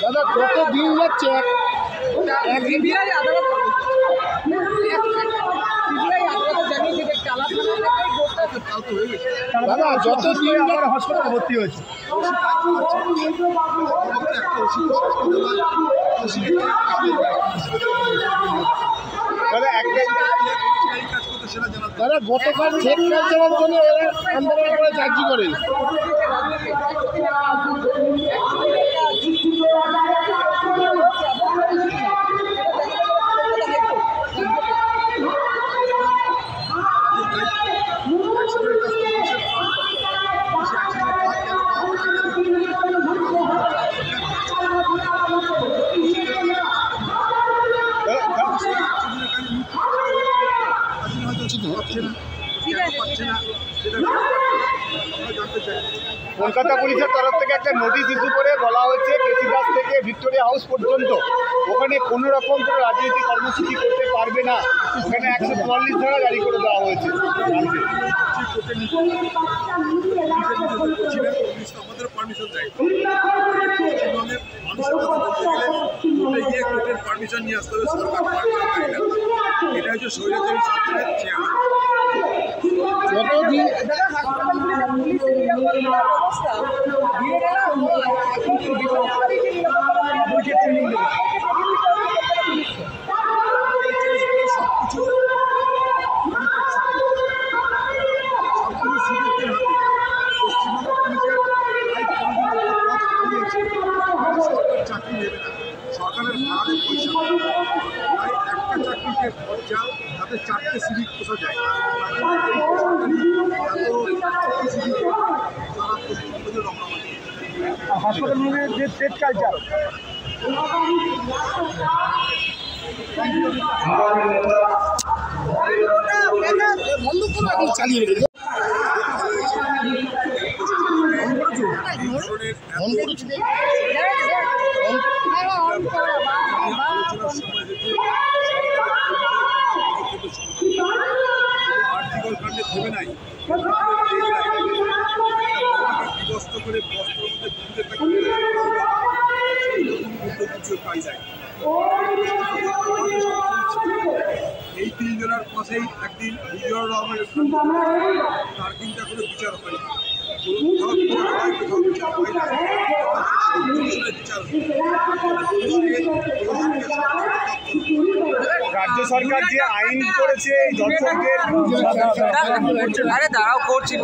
দাদা কত দিন যাচ্ছে দাদা যত দিন হাসপাতালে ভর্তি হয়েছে দাদা একটাই দাদা গতকাল চেক কালচারের জন্য এরা আন্দোলন করে চাকরি করে কলকাতা পুলিশের তরফ থেকে একটা নোটিশ ইস্যু করে বলা হয়েছে কেসিদাস থেকে ভিক্টোরিয়া হাউস পর্যন্ত ওখানে কোনো রকম করে রাজনৈতিক কর্মসূচি করতে পারবে না। ওখানে 144 ধারা জারি করে দেওয়া হয়েছে। আমাদের পারমিশন দেয়, কোর্টের পারমিশন নিয়ে আসতে হবে, সরকার পারমিশন দেয় না। এটা হচ্ছে স্বৈরাচারী শাসনের চেহারা। চাকরি নেবে না, সরকারের ভাড়ারে পয়সা তাই একটা চাকরিতে খরচা তাতে 4টে সিভিক পোষা যায়। হাসপাতালের যে চেক কালচার বন্ধ করে এখন চালিয়ে রেখেছে আর্থিক কাণ্ডে থেমে নাই, বিবস্ত করে বস্ত্রের মধ্যে পুঁতে থাকে পাই যায়। এই 3 জনের পাশেই একদিন বিজয় রহমানের তার কিন্তু এখনো বিচার হয়নি। রাজ্য সরকার যে আইন করেছে দর্শকদের দাঁড়াও করছি।